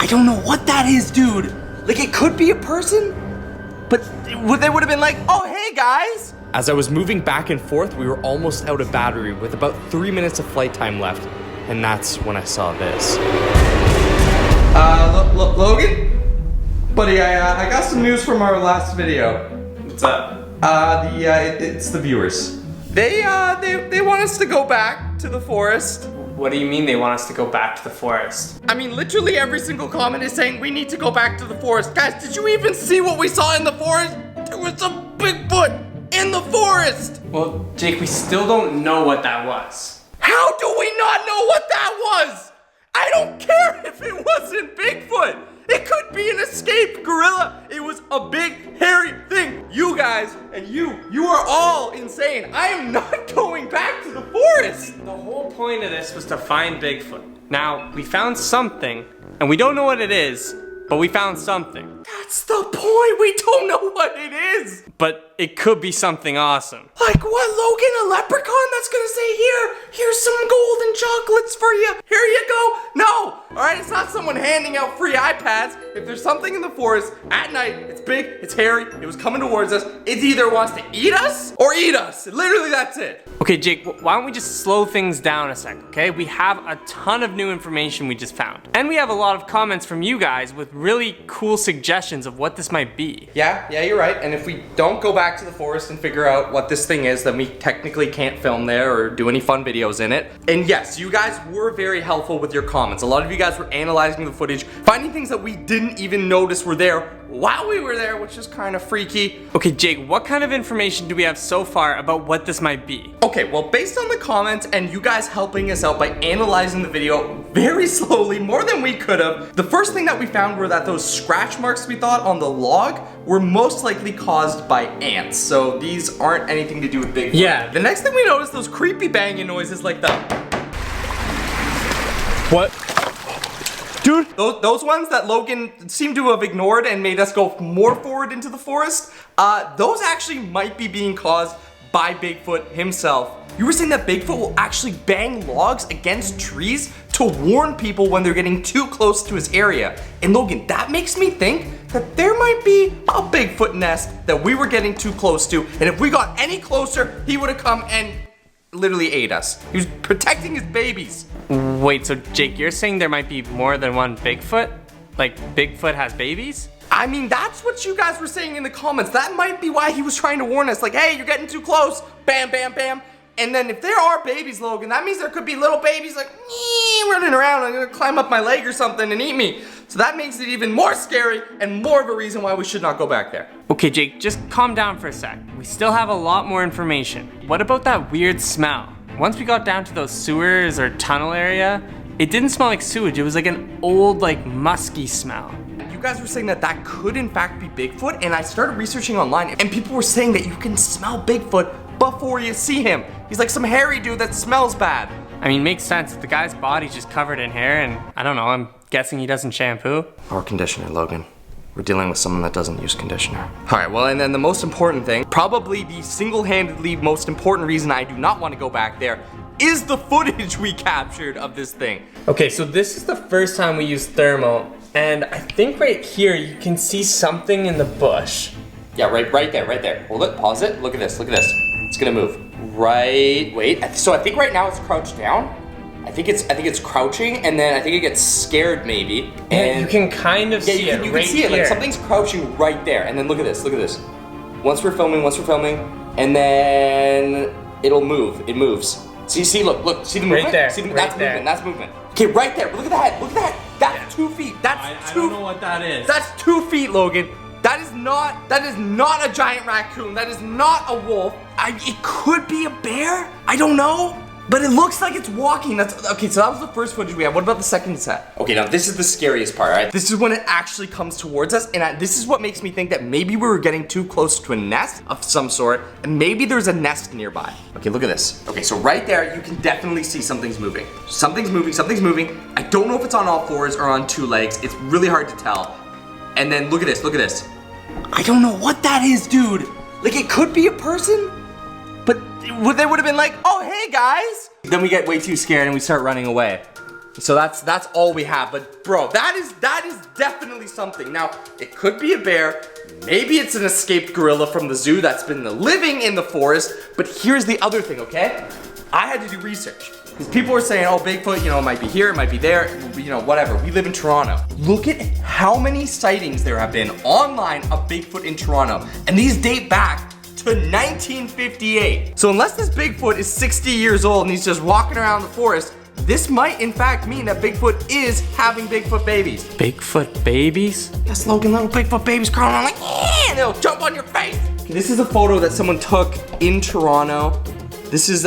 I don't know what that is, dude. Like, it could be a person, but they would have been like, oh, hey, guys. As I was moving back and forth, we were almost out of battery with about 3 minutes of flight time left. And that's when I saw this. Logan? Buddy, I got some news from our last video. What's up? It's the viewers. They want us to go back to the forest. What do you mean they want us to go back to the forest? I mean, literally every single comment is saying we need to go back to the forest. Guys, did you even see what we saw in the forest? There was a Bigfoot in the forest. Well, Jake, we still don't know what that was. How do we not know what that was? I don't care if it wasn't Bigfoot. It could be an escaped gorilla. It was a big, hairy thing. You guys and you are all insane. I am not going back to the forest. The whole point of this was to find Bigfoot. Now, we found something, and we don't know what it is, but we found something. That's the point. We don't know what it is. But it could be something awesome. Like what, Logan? A leprechaun that's gonna say, here's some golden chocolates for you. Here you go. No. All right, it's not someone handing out free iPads. If there's something in the forest at night, it's big, it's hairy, it was coming towards us, it either wants to eat us or eat us. Literally, that's it. Okay, Jake, why don't we just slow things down a sec, okay? We have a ton of new information we just found. And we have a lot of comments from you guys with really cool suggestions of what this might be. Yeah, you're right. And if we don't go back to the forest and figure out what this thing is, then we technically can't film there or do any fun videos in it. And yes, you guys were very helpful with your comments. A lot of you guys were analyzing the footage, finding things that we didn't even notice were there while we were there, which is kind of freaky. Okay, Jake, what kind of information do we have so far about what this might be? Okay, well, based on the comments and you guys helping us out by analyzing the video very slowly, more than we could have, the first thing that we found were that those scratch marks we thought on the log were most likely caused by ants. So these aren't anything to do with Bigfoot. Yeah. The next thing we noticed, those creepy banging noises like the... What? Dude, those ones that Logan seemed to have ignored and made us go more forward into the forest, those actually might be being caused by Bigfoot himself. You were saying that Bigfoot will actually bang logs against trees to warn people when they're getting too close to his area. And Logan, that makes me think that there might be a Bigfoot nest that we were getting too close to, and if we got any closer, he would have come and literally ate us. He was protecting his babies. Wait, so Jake, you're saying there might be more than one Bigfoot? Like Bigfoot has babies? I mean, that's what you guys were saying in the comments. That might be why he was trying to warn us. Like, hey, you're getting too close. Bam, bam, bam. And then if there are babies, Logan, that means there could be little babies like running around and gonna climb up my leg or something and eat me. So that makes it even more scary and more of a reason why we should not go back there. Okay, Jake, just calm down for a sec. We still have a lot more information. What about that weird smell? Once we got down to those sewers or tunnel area, it didn't smell like sewage. It was like an old, like musky smell. You guys were saying that that could in fact be Bigfoot, and I started researching online and people were saying that you can smell Bigfoot before you see him. He's like some hairy dude that smells bad. I mean, makes sense. The guy's body's just covered in hair and I don't know, I'm guessing he doesn't shampoo. Or conditioner, Logan. We're dealing with someone that doesn't use conditioner. All right, well, and then the most important thing, probably the single-handedly most important reason I do not want to go back there is the footage we captured of this thing. Okay, so this is the first time we used thermal, and I think right here you can see something in the bush. Yeah, right there. Hold it, pause it, look at this. It's gonna move. Right, wait, so I think right now it's crouched down. I think it's crouching, and then I think it gets scared maybe. And you can kind of see it. You right can see it, here. like something's crouching right there. And then look at this. Once we're filming, and then it'll move. It moves. See, look, see the movement? Right there. See the, right that's movement. Okay, right there. Look at the head. That's 2 feet. I don't know what that is. That's 2 feet, Logan. That is not a giant raccoon. That is not a wolf. It could be a bear. I don't know. But it looks like it's walking. Okay, so that was the first footage we have. What about the second set? Okay, now this is the scariest part, right? This is when it actually comes towards us, and this is what makes me think that maybe we were getting too close to a nest of some sort, and maybe there's a nest nearby. Okay, look at this. Okay, so right there, you can definitely see something's moving. Something's moving. I don't know if it's on all fours or on 2 legs. It's really hard to tell. And then look at this. I don't know what that is, dude. Like, it could be a person, but they would have been like, oh, hey, guys. Then we get way too scared and we start running away. So that's all we have. But bro, that is definitely something. Now, it could be a bear. Maybe it's an escaped gorilla from the zoo that's been living in the forest. But here's the other thing, okay? I had to do research. Because people were saying, oh, Bigfoot, you know, it might be here, it might be there, you know, whatever. We live in Toronto. Look at how many sightings there have been online of Bigfoot in Toronto. And these date back to 1958. So unless this Bigfoot is 60 years old and he's just walking around the forest, this might in fact mean that Bigfoot is having Bigfoot babies. Bigfoot babies? Yes, Logan, little Bigfoot babies crawling around like, yeah, and they'll jump on your face. This is a photo that someone took in Toronto. This is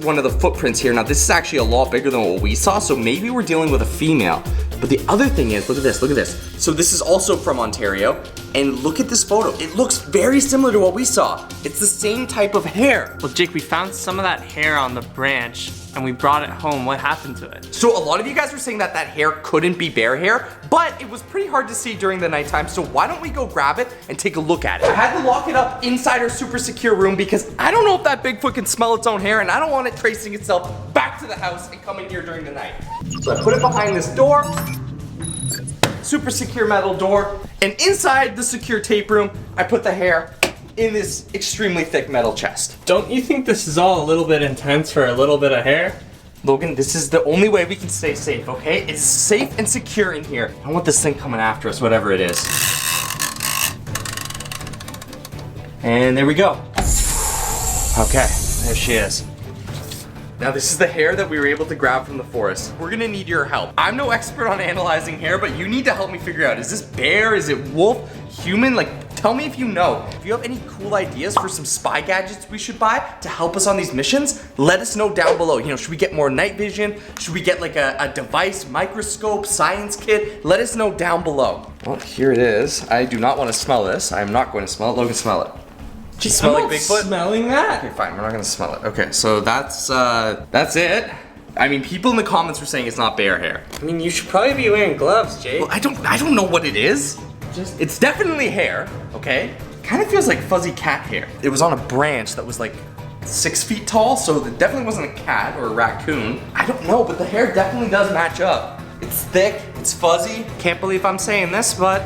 one of the footprints here. Now this is actually a lot bigger than what we saw, so maybe we're dealing with a female. But the other thing is, look at this, look at this. So this is also from Ontario, and look at this photo. It looks very similar to what we saw. It's the same type of hair. Well, Jake, we found some of that hair on the branch and we brought it home. What happened to it? So a lot of you guys were saying that that hair couldn't be bear hair, but it was pretty hard to see during the nighttime, so why don't we go grab it and take a look at it? I had to lock it up inside our super secure room because I don't know if that Bigfoot can smell its own hair and I don't want it tracing itself back to the house and coming here during the night. So I put it behind this door, super secure metal door, and inside the secure tape room, I put the hair in this extremely thick metal chest. Don't you think this is all a little bit intense for a little bit of hair? Logan, this is the only way we can stay safe, okay? It's safe and secure in here. I don't want this thing coming after us, whatever it is. And there we go. Okay, there she is. Now this is the hair that we were able to grab from the forest. We're gonna need your help. I'm no expert on analyzing hair, but you need to help me figure out, is this bear, is it wolf, human? Like, tell me if you know. If you have any cool ideas for some spy gadgets we should buy to help us on these missions, let us know down below. You know, should we get more night vision? Should we get like a device, microscope, science kit? Let us know down below. Well, here it is. I do not want to smell this. I am not going to smell it. Logan, smell it. Do you smell like Bigfoot? Smelling that? Okay, fine, we're not gonna smell it. Okay, so that's it. I mean, people in the comments were saying it's not bear hair. I mean, you should probably be wearing gloves, Jake. Well, I don't know what it is. It's definitely hair, okay? Kind of feels like fuzzy cat hair. It was on a branch that was like 6 feet tall, so it definitely wasn't a cat or a raccoon. I don't know, but the hair definitely does match up. It's thick, it's fuzzy. Can't believe I'm saying this, but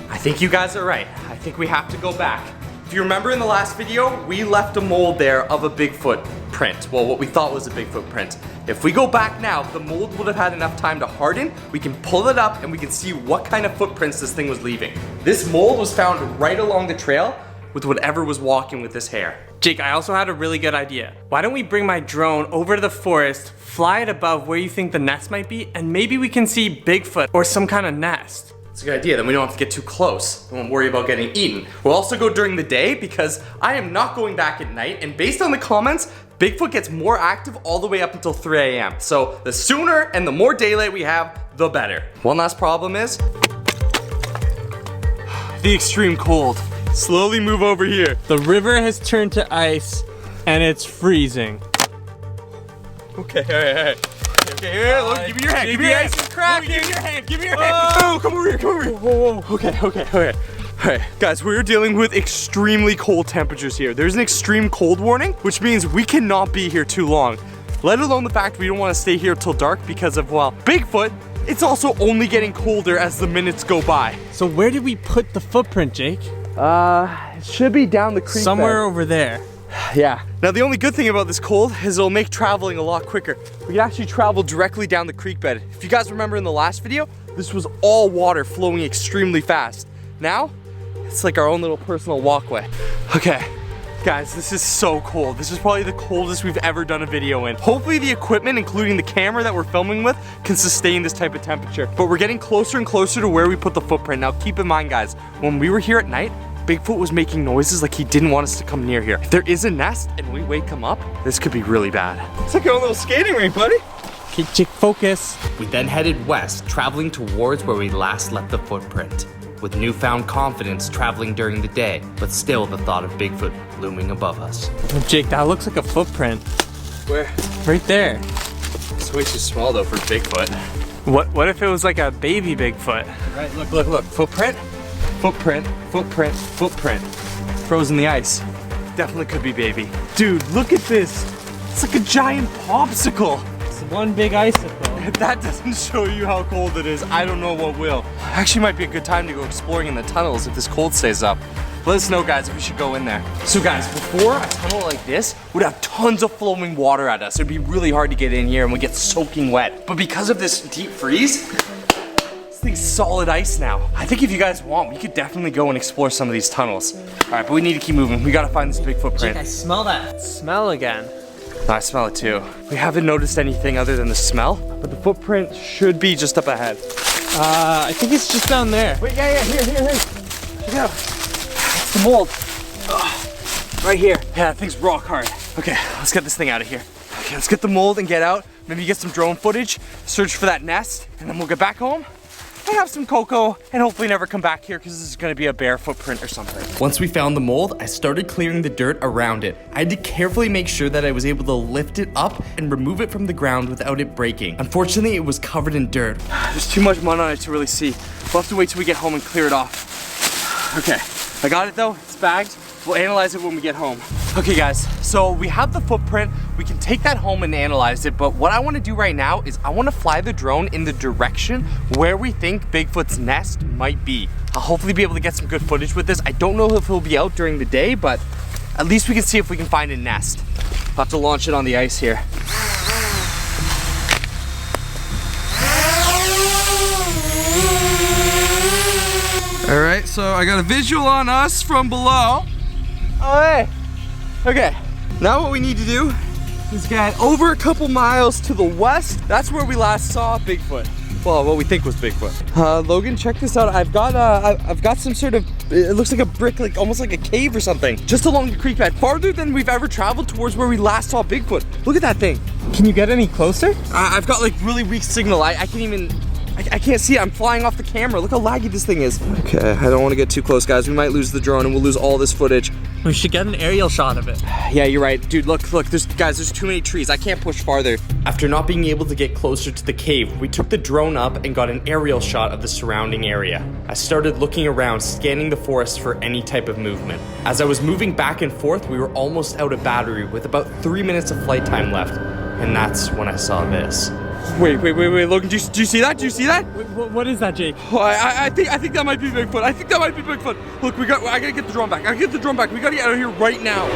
I think you guys are right. I think we have to go back. If you remember in the last video, we left a mold there of a Bigfoot print. Well, what we thought was a Bigfoot print. If we go back now, the mold would have had enough time to harden. We can pull it up and we can see what kind of footprints this thing was leaving. This mold was found right along the trail with whatever was walking with this hair. Jake, I also had a really good idea. Why don't we bring my drone over to the forest, fly it above where you think the nest might be, and maybe we can see Bigfoot or some kind of nest. It's a good idea, then we don't have to get too close. We won't worry about getting eaten. We'll also go during the day because I am not going back at night, and based on the comments, Bigfoot gets more active all the way up until 3 a.m. So the sooner and the more daylight we have, the better. One last problem is the extreme cold. Slowly move over here. The river has turned to ice and it's freezing. Okay, alright. Okay, here, look, give me your hand, give me your hand. Cracking. Give me your hand, give me your hand. Oh, come over here, come over here. Whoa, whoa. Okay. Alright, guys, we're dealing with extremely cold temperatures here. There's an extreme cold warning, which means we cannot be here too long. Let alone the fact we don't want to stay here till dark because of, well, Bigfoot. It's also only getting colder as the minutes go by. So where did we put the footprint, Jake? It should be down the creek somewhere over there. Yeah. Now the only good thing about this cold is it'll make traveling a lot quicker. We can actually travel directly down the creek bed. If you guys remember in the last video, this was all water flowing extremely fast. Now, it's like our own little personal walkway. Okay, guys, this is so cold. This is probably the coldest we've ever done a video in. Hopefully the equipment, including the camera that we're filming with, can sustain this type of temperature. But we're getting closer and closer to where we put the footprint. Now keep in mind, guys, when we were here at night, Bigfoot was making noises like he didn't want us to come near here. If there is a nest and we wake him up, this could be really bad. It's like our own little skating rink, buddy. Okay, Jake, focus. We then headed west, traveling towards where we last left the footprint. With newfound confidence traveling during the day, but still the thought of Bigfoot looming above us. Oh, Jake, that looks like a footprint. Where? Right there. It's way too small though for Bigfoot. What if it was like a baby Bigfoot? Right, look. Footprint. Frozen the ice. Definitely could be baby. Dude, look at this. It's like a giant popsicle. It's one big icicle. If that doesn't show you how cold it is, I don't know what will. Actually might be a good time to go exploring in the tunnels if this cold stays up. Let us know, guys, if we should go in there. So guys, before a tunnel like this would have tons of flowing water at us. It'd be really hard to get in here and we get soaking wet. But because of this deep freeze, this thing's solid ice now. I think if you guys want, we could definitely go and explore some of these tunnels. All right, but we need to keep moving. We gotta find this Bigfoot print. I smell that smell again. I smell it too. We haven't noticed anything other than the smell, but the footprint should be just up ahead. I think it's just down there. Wait, yeah, here. Check it out. It's the mold. Ugh. Right here. Yeah, that thing's rock hard. Okay, let's get this thing out of here. Okay, let's get the mold and get out. Maybe get some drone footage, search for that nest, and then we'll get back home and have some cocoa and hopefully never come back here because this is gonna be a bear footprint or something. Once we found the mold, I started clearing the dirt around it. I had to carefully make sure that I was able to lift it up and remove it from the ground without it breaking. Unfortunately, it was covered in dirt. There's too much mud on it to really see. We'll have to wait till we get home and clear it off. Okay, I got it though, it's bagged. We'll analyze it when we get home. Okay guys, so we have the footprint. We can take that home and analyze it, but what I wanna do right now is I wanna fly the drone in the direction where we think Bigfoot's nest might be. I'll hopefully be able to get some good footage with this. I don't know if he'll be out during the day, but at least we can see if we can find a nest. I'll have to launch it on the ice here. All right, so I got a visual on us from below. Oh, hey. Okay, now what we need to do is get over a couple miles to the west. That's where we last saw Bigfoot. Well, what we think was Bigfoot. Logan, check this out. I've got some sort of, it looks like a brick, like almost like a cave or something, just along the creek bed, farther than we've ever traveled towards where we last saw Bigfoot. Look at that thing. Can you get any closer? I've got like really weak signal. I can't even, I can't see it. I'm flying off the camera. Look how laggy this thing is. Okay, I don't want to get too close, guys. We might lose the drone and we'll lose all this footage. We should get an aerial shot of it. Yeah, you're right. Dude, look, there's too many trees. I can't push farther. After not being able to get closer to the cave, we took the drone up and got an aerial shot of the surrounding area. I started looking around, scanning the forest for any type of movement. As I was moving back and forth, we were almost out of battery with about 3 minutes of flight time left. And that's when I saw this. Wait, Logan, do you see that? Do you see that? What is that, Jake? Oh, I think that might be Bigfoot. Look, I gotta get the drone back. We gotta get out of here right now.